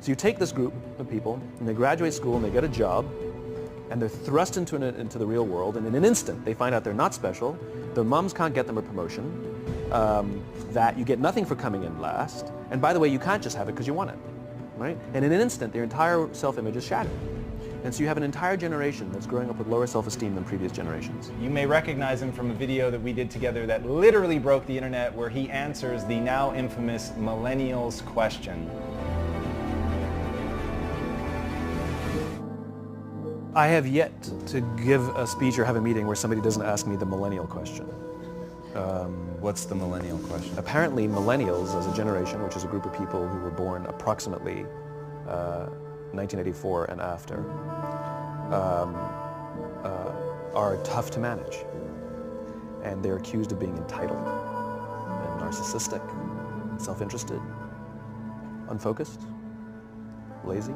So you take this group of people, and they graduate school, and they get a job, and they're thrust into the real world, and in an instant, they find out they're not special, their moms can't get them a promotion, that you get nothing for coming in last, and by the way, you can't just have it because you want it, right? And in an instant, their entire self-image is shattered. And so you have an entire generation that's growing up with lower self-esteem than previous generations. You may recognize him from a video that we did together that literally broke the internet, where he answers the now infamous millennials question. I have yet to give a speech or have a meeting where somebody doesn't ask me the millennial question. What's the millennial question? Apparently millennials as a generation, which is a group of people who were born approximately 1984 and after, are tough to manage. And they're accused of being entitled and narcissistic, self-interested, unfocused, lazy.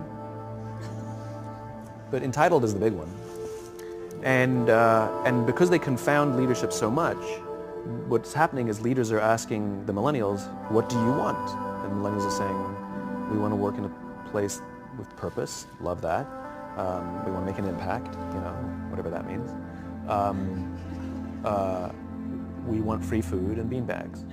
But entitled is the big one. And because they confound leadership so much, what's happening is leaders are asking the millennials, what do you want? And millennials are saying, we want to work in a place with purpose, love that. We want to make an impact, you know, whatever that means. We want free food and beanbags.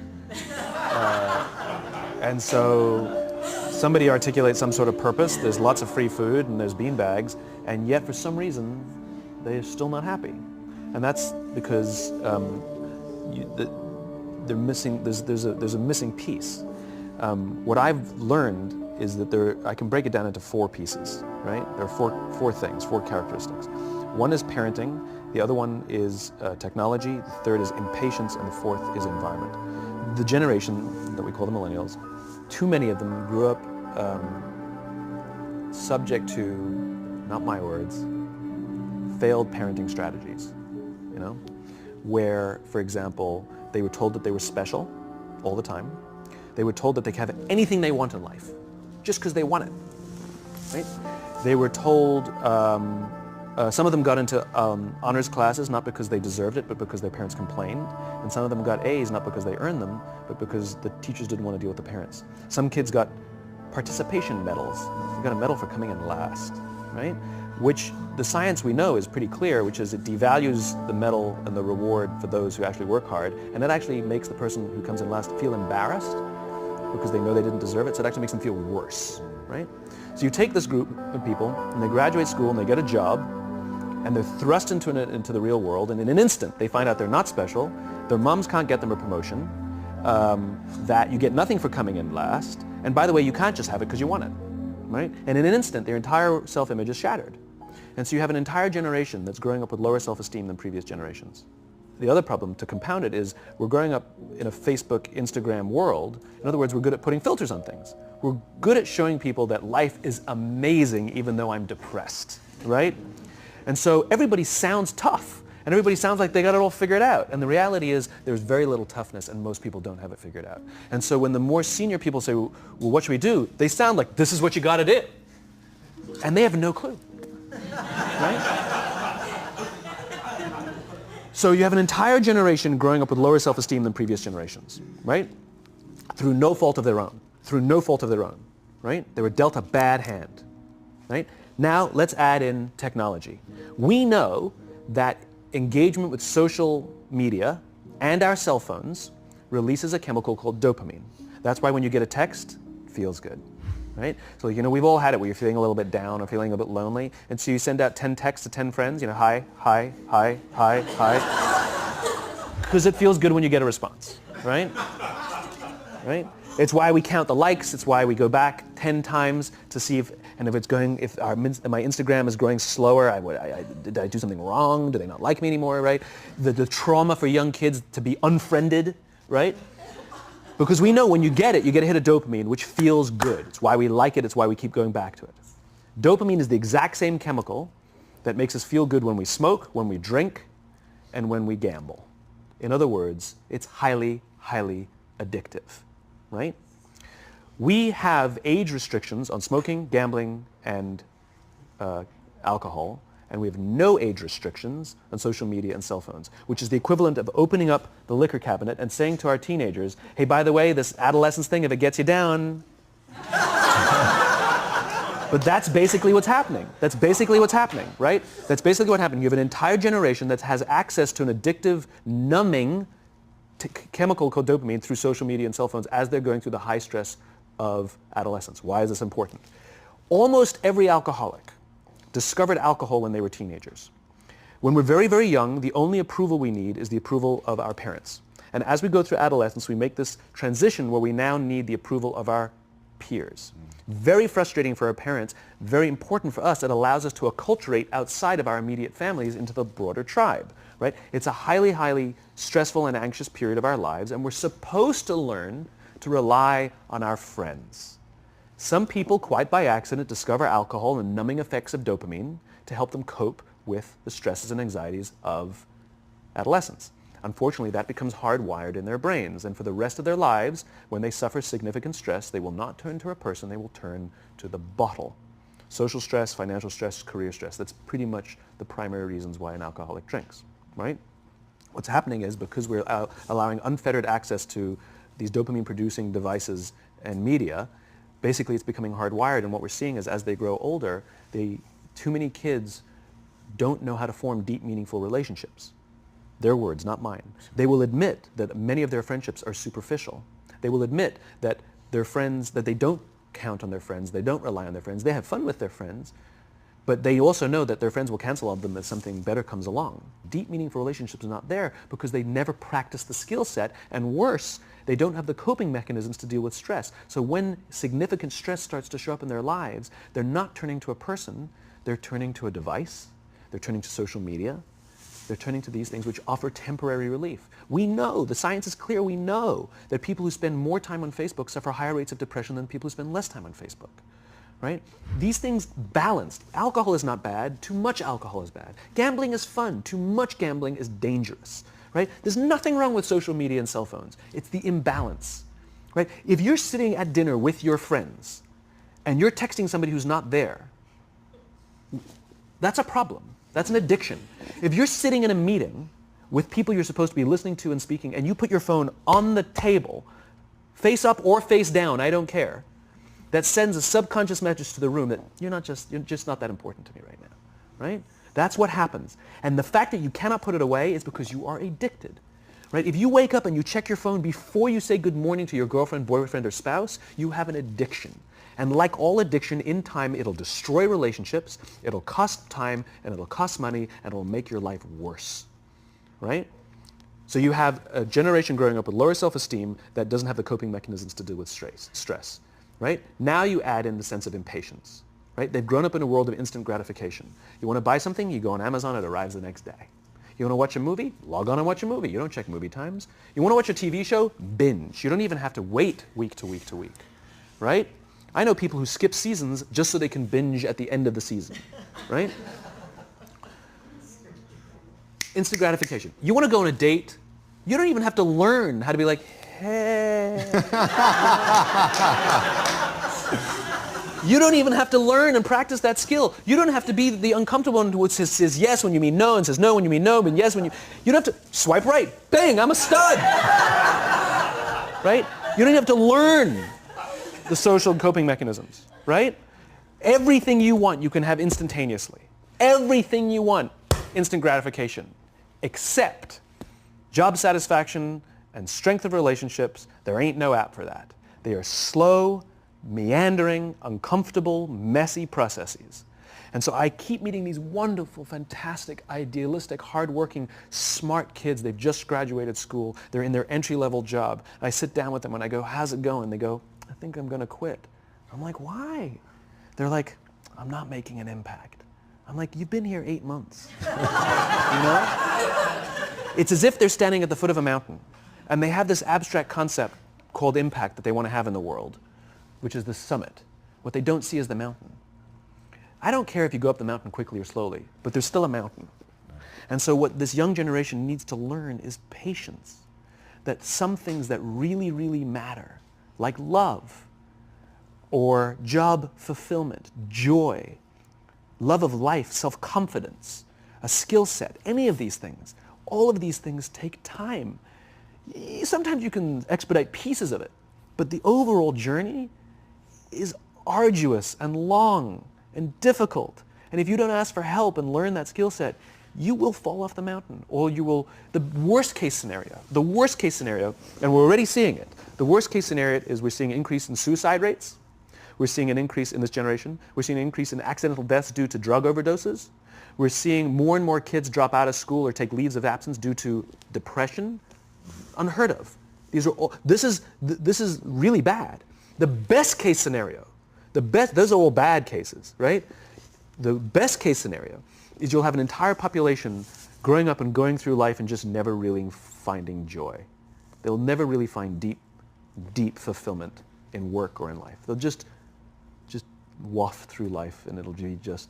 And so somebody articulates some sort of purpose, there's lots of free food and there's beanbags, and yet for some reason they're still not happy. And that's because they're missing, there's a missing piece. What I've learned is that I can break it down into 4 pieces, right? There are four things, 4 characteristics. One is parenting, the other one is technology, the third is impatience, and the fourth is environment. The generation that we call the millennials, too many of them grew up subject to, not my words, failed parenting strategies, you know? Where, for example, they were told that they were special all the time. They were told that they could have anything they want in life, just because they want it, right? They were told, some of them got into honors classes, not because they deserved it, but because their parents complained. And some of them got A's, not because they earned them, but because the teachers didn't want to deal with the parents. Some kids got participation medals. You got a medal for coming in last, right? Which the science we know is pretty clear, which is it devalues the medal and the reward for those who actually work hard, and it actually makes the person who comes in last feel embarrassed because they know they didn't deserve it, so it actually makes them feel worse, right? So you take this group of people, and they graduate school, and they get a job, and they're thrust into the real world, and in an instant, they find out they're not special, their moms can't get them a promotion, that you get nothing for coming in last, and by the way, you can't just have it because you want it, right? And in an instant, their entire self-image is shattered. And so you have an entire generation that's growing up with lower self-esteem than previous generations. The other problem, to compound it, is we're growing up in a Facebook, Instagram world. In other words, we're good at putting filters on things. We're good at showing people that life is amazing even though I'm depressed, right? And so everybody sounds tough, and everybody sounds like they got it all figured out. And the reality is there's very little toughness, and most people don't have it figured out. And so when the more senior people say, well, what should we do? They sound like, this is what you got to do. And they have no clue, right? So you have an entire generation growing up with lower self-esteem than previous generations, right? Through no fault of their own. Through no fault of their own, right? They were dealt a bad hand, right? Now let's add in technology. We know that engagement with social media and our cell phones releases a chemical called dopamine. That's why when you get a text, it feels good, right? So, you know, we've all had it where you're feeling a little bit down or feeling a bit lonely, and so you send out 10 texts to 10 friends, you know, hi, hi, hi, hi, hi, because it feels good when you get a response, right? Right? It's why we count the likes. It's why we go back 10 times to see if my Instagram is growing slower, did I do something wrong? Do they not like me anymore, right? The trauma for young kids to be unfriended, right? Because we know when you get a hit of dopamine, which feels good. It's why we like it. It's why we keep going back to it. Dopamine is the exact same chemical that makes us feel good when we smoke, when we drink, and when we gamble. In other words, it's highly, highly addictive, right? We have age restrictions on smoking, gambling, and alcohol, and we have no age restrictions on social media and cell phones, which is the equivalent of opening up the liquor cabinet and saying to our teenagers, hey, by the way, this adolescence thing, if it gets you down, But that's basically what's happening. That's basically what's happening, right? That's basically what happened. You have an entire generation that has access to an addictive, numbing chemical called dopamine through social media and cell phones as they're going through the high stress of adolescence. Why is this important? Almost every alcoholic discovered alcohol when they were teenagers. When we're very, very young, the only approval we need is the approval of our parents. And as we go through adolescence, we make this transition where we now need the approval of our peers. Very frustrating for our parents, very important for us. It allows us to acculturate outside of our immediate families into the broader tribe, right? It's a highly, highly stressful and anxious period of our lives, and we're supposed to learn to rely on our friends. Some people, quite by accident, discover alcohol and numbing effects of dopamine to help them cope with the stresses and anxieties of adolescence. Unfortunately, that becomes hardwired in their brains, and for the rest of their lives, when they suffer significant stress, they will not turn to a person, they will turn to the bottle. Social stress, financial stress, career stress, that's pretty much the primary reasons why an alcoholic drinks, right? What's happening is because we're allowing unfettered access to these dopamine-producing devices and media, basically it's becoming hardwired, and what we're seeing is as they grow older, too many kids don't know how to form deep, meaningful relationships. Their words, not mine. They will admit that many of their friendships are superficial. They will admit that their friends, that they don't count on their friends, they don't rely on their friends, they have fun with their friends, but they also know that their friends will cancel on them as something better comes along. Deep, meaningful relationships are not there because they never practice the skill set, and worse, they don't have the coping mechanisms to deal with stress. So when significant stress starts to show up in their lives, they're not turning to a person, they're turning to a device, they're turning to social media, they're turning to these things which offer temporary relief. We know, the science is clear, we know that people who spend more time on Facebook suffer higher rates of depression than people who spend less time on Facebook, right? These things balanced. Alcohol is not bad, too much alcohol is bad. Gambling is fun, too much gambling is dangerous, right? There's nothing wrong with social media and cell phones. It's the imbalance, right? If you're sitting at dinner with your friends and you're texting somebody who's not there, that's a problem. That's an addiction. If you're sitting in a meeting with people you're supposed to be listening to and speaking, and you put your phone on the table, face up or face down, I don't care, that sends a subconscious message to the room that you're just not that important to me right now, right? That's what happens. And the fact that you cannot put it away is because you are addicted, right? If you wake up and you check your phone before you say good morning to your girlfriend, boyfriend, or spouse, you have an addiction. And like all addiction, in time, it'll destroy relationships, it'll cost time, and it'll cost money, and it'll make your life worse, right? So you have a generation growing up with lower self-esteem that doesn't have the coping mechanisms to deal with stress, right? Now you add in the sense of impatience, right? They've grown up in a world of instant gratification. You want to buy something, you go on Amazon, it arrives the next day. You want to watch a movie? Log on and watch a movie. You don't check movie times. You want to watch a TV show? Binge. You don't even have to wait week to week to week, right? I know people who skip seasons just so they can binge at the end of the season, right? Instant gratification. You want to go on a date? You don't even have to learn how to be like, hey. You don't even have to learn and practice that skill. You don't have to be the uncomfortable one who says yes when you mean no and says no when you mean no, but yes when you... You don't have to swipe right. Bang, I'm a stud. Right? You don't have to learn the social coping mechanisms, right? Everything you want, you can have instantaneously. Everything you want, instant gratification, except job satisfaction and strength of relationships. There ain't no app for that. They are slow, meandering, uncomfortable, messy processes. And so I keep meeting these wonderful, fantastic, idealistic, hardworking, smart kids. They've just graduated school. They're in their entry-level job. I sit down with them and I go, how's it going? They go, I think I'm going to quit. I'm like, why? They're like, I'm not making an impact. I'm like, you've been here 8 months. You know? It's as if they're standing at the foot of a mountain and they have this abstract concept called impact that they want to have in the world, which is the summit. What they don't see is the mountain. I don't care if you go up the mountain quickly or slowly, but there's still a mountain. And so what this young generation needs to learn is patience. That some things that really, really matter, like love, or job fulfillment, joy, love of life, self-confidence, a skill set, any of these things, all of these things take time. Sometimes you can expedite pieces of it, but the overall journey is arduous and long and difficult. And if you don't ask for help and learn that skill set, you will fall off the mountain, or you will, the worst case scenario, and we're already seeing it, the worst case scenario is we're seeing an increase in suicide rates, we're seeing an increase in this generation, we're seeing an increase in accidental deaths due to drug overdoses, we're seeing more and more kids drop out of school or take leaves of absence due to depression. Unheard of. These are all, this is really bad. The best case scenario, those are all bad cases, right? The best case scenario is you'll have an entire population growing up and going through life and just never really finding joy. They'll never really find deep fulfillment in work or in life. They'll just waft through life and it'll be just,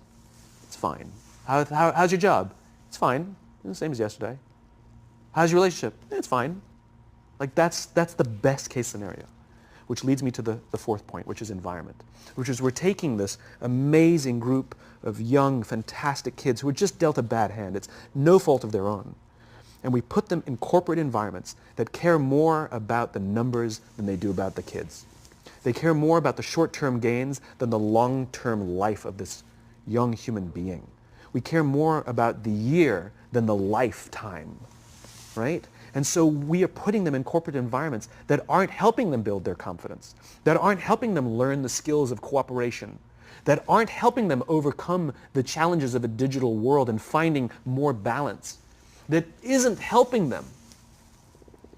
it's fine. How's your job? It's fine. It's the same as yesterday. How's your relationship? It's fine. Like that's the best case scenario. Which leads me to the fourth point, which is environment. Which is we're taking this amazing group of young, fantastic kids who are just dealt a bad hand. It's no fault of their own. And we put them in corporate environments that care more about the numbers than they do about the kids. They care more about the short-term gains than the long-term life of this young human being. We care more about the year than the lifetime, right? And so we are putting them in corporate environments that aren't helping them build their confidence, that aren't helping them learn the skills of cooperation, that aren't helping them overcome the challenges of a digital world and finding more balance, that isn't helping them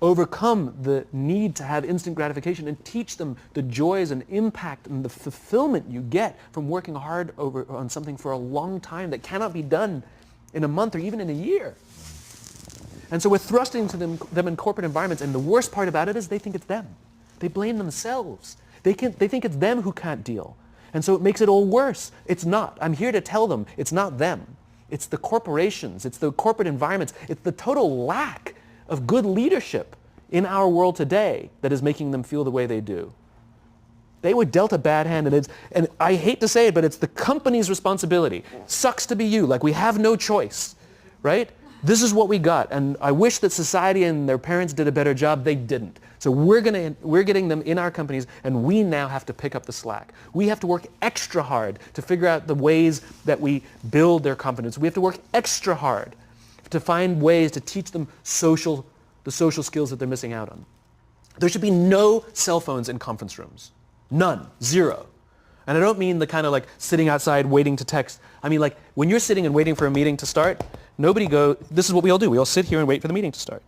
overcome the need to have instant gratification and teach them the joys and impact and the fulfillment you get from working hard on something for a long time that cannot be done in a month or even in a year. And so we're thrusting to them in corporate environments, and the worst part about it is they think it's them. They blame themselves. They think it's them who can't deal. And so it makes it all worse. It's not. I'm here to tell them it's not them. It's the corporations. It's the corporate environments. It's the total lack of good leadership in our world today that is making them feel the way they do. They were dealt a bad hand, and I hate to say it, but it's the company's responsibility. Sucks to be you. Like, we have no choice, right? This is what we got, and I wish that society and their parents did a better job. They didn't. So we're getting them in our companies, and we now have to pick up the slack. We have to work extra hard to figure out the ways that we build their confidence. We have to work extra hard to find ways to teach them the social skills that they're missing out on. There should be no cell phones in conference rooms. None. Zero. And I don't mean the kind of like sitting outside waiting to text. I mean like when you're sitting and waiting for a meeting to start, this is what we all do. We all sit here and wait for the meeting to start.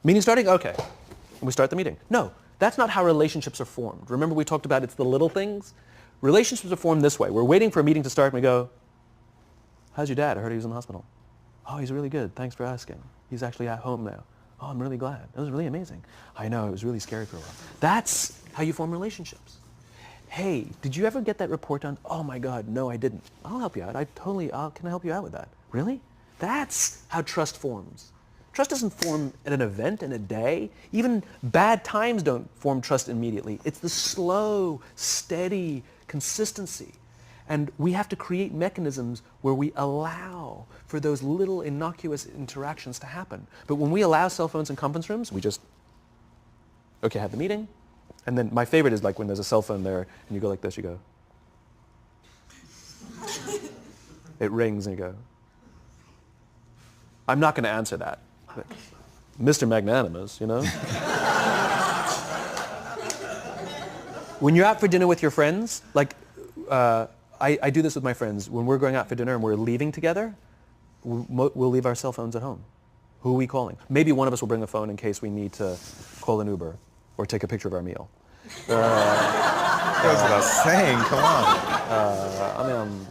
Meeting starting? Okay. And we start the meeting. No, that's not how relationships are formed. Remember we talked about it's the little things? Relationships are formed this way. We're waiting for a meeting to start and we go, how's your dad? I heard he was in the hospital. Oh, he's really good. Thanks for asking. He's actually at home now. Oh, I'm really glad. It was really amazing. I know, it was really scary for a while. That's how you form relationships. Hey, did you ever get that report done? Oh my God, no, I didn't. I'll help you out. Can I help you out with that? Really? That's how trust forms. Trust doesn't form at an event in a day. Even bad times don't form trust immediately. It's the slow, steady consistency. And we have to create mechanisms where we allow for those little innocuous interactions to happen. But when we allow cell phones in conference rooms, we just, okay, have the meeting. And then my favorite is like when there's a cell phone there and you go like this, you go. It rings and you go. I'm not going to answer that. Mr. Magnanimous, you know? When you're out for dinner with your friends, like, I do this with my friends. When we're going out for dinner and we're leaving together, we'll leave our cell phones at home. Who are we calling? Maybe one of us will bring a phone in case we need to call an Uber or take a picture of our meal. Goes without saying, come on. I mean,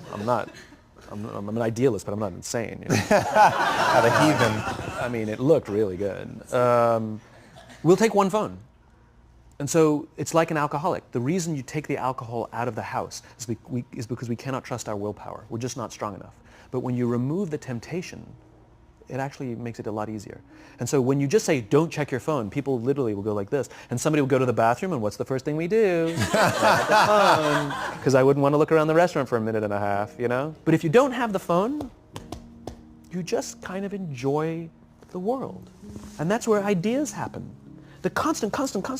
I'm an idealist, but I'm not insane. You know? Not a heathen. I mean, it looked really good. We'll take one phone. And so it's like an alcoholic. The reason you take the alcohol out of the house is because we cannot trust our willpower. We're just not strong enough. But when you remove the temptation, it actually makes it a lot easier. And so when you just say, don't check your phone, people literally will go like this. And somebody will go to the bathroom, and what's the first thing we do? The phone. Because I wouldn't want to look around the restaurant for a minute and a half, you know? But if you don't have the phone, you just kind of enjoy the world. And that's where ideas happen. The constant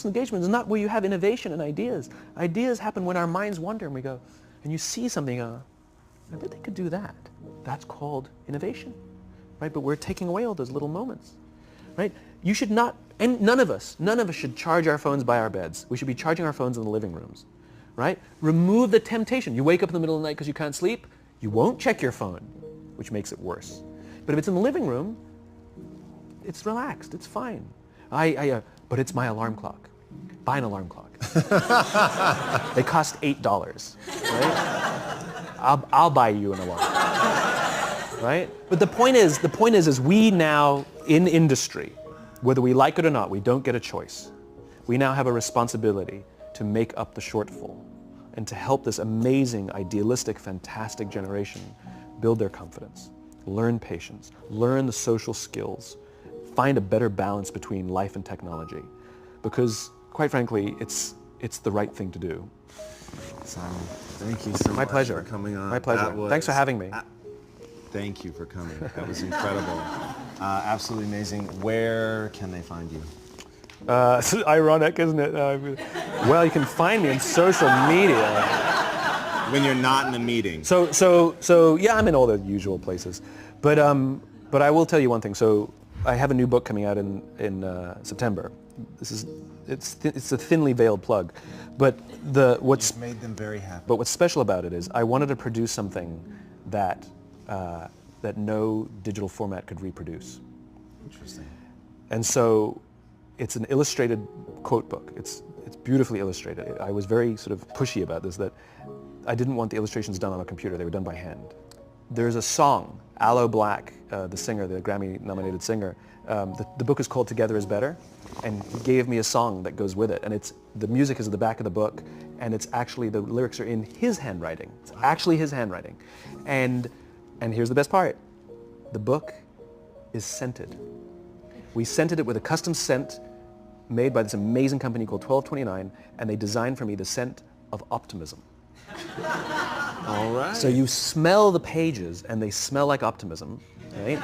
engagement is not where you have innovation and ideas. Ideas happen when our minds wander and we go, and you see something, I bet they could do that. That's called innovation, right? But we're taking away all those little moments, right? You should not, and none of us should charge our phones by our beds. We should be charging our phones in the living rooms, right? Remove the temptation. You wake up in the middle of the night because you can't sleep, you won't check your phone, which makes it worse. But if it's in the living room, it's relaxed, it's fine. But it's my alarm clock. Buy an alarm clock. They cost $8, right? I'll buy you an alarm, right? But the point is we now in industry, whether we like it or not, we don't get a choice. We now have a responsibility to make up the shortfall and to help this amazing, idealistic, fantastic generation build their confidence, learn patience, learn the social skills, find a better balance between life and technology, because quite frankly, it's the right thing to do. Simon, thank you so much. My pleasure. For coming on. My pleasure. Thanks for having me. Thank you for coming. That was incredible. Absolutely amazing. Where can they find you? It's ironic, isn't it? Well, you can find me on social media. When you're not in a meeting. So yeah, I'm in all the usual places, but I will tell you one thing. So I have a new book coming out in September. It's a thinly veiled plug, but You've made them very happy. But what's special about it is I wanted to produce something that no digital format could reproduce. Interesting. And so it's an illustrated quote book. It's beautifully illustrated. I was very sort of pushy about this, that I didn't want the illustrations done on a computer. They were done by hand. There's a song, Aloe Black, the singer, the Grammy-nominated singer. The book is called Together is Better, and he gave me a song that goes with it. And the music is at the back of the book, and it's actually, the lyrics are in his handwriting. It's actually his handwriting. And here's the best part. The book is scented. We scented it with a custom scent made by this amazing company called 1229, and they designed for me the scent of optimism. All right. So you smell the pages, and they smell like optimism, right?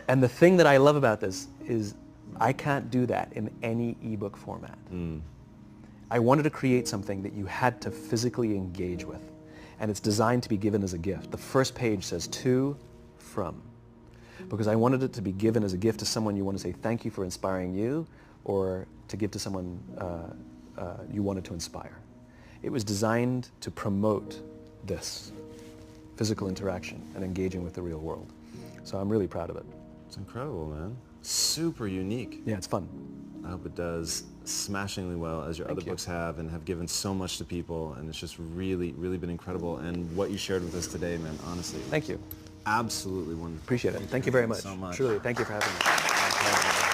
And the thing that I love about this is I can't do that in any ebook format. I wanted to create something that you had to physically engage with, and it's designed to be given as a gift. The first page says to, from, because I wanted it to be given as a gift to someone you want to say thank you for inspiring you, or to give to someone you wanted to inspire. It was designed to promote this physical interaction and engaging with the real world. So I'm really proud of it. It's incredible, man. Super unique. Yeah, it's fun. I hope it does smashingly well, as your other books have, and have given so much to people, and it's just really, really been incredible. And what you shared with us today, man, honestly. Thank you. Absolutely wonderful. Appreciate it. Thank you very much. So much. Truly, thank you for having me. My pleasure.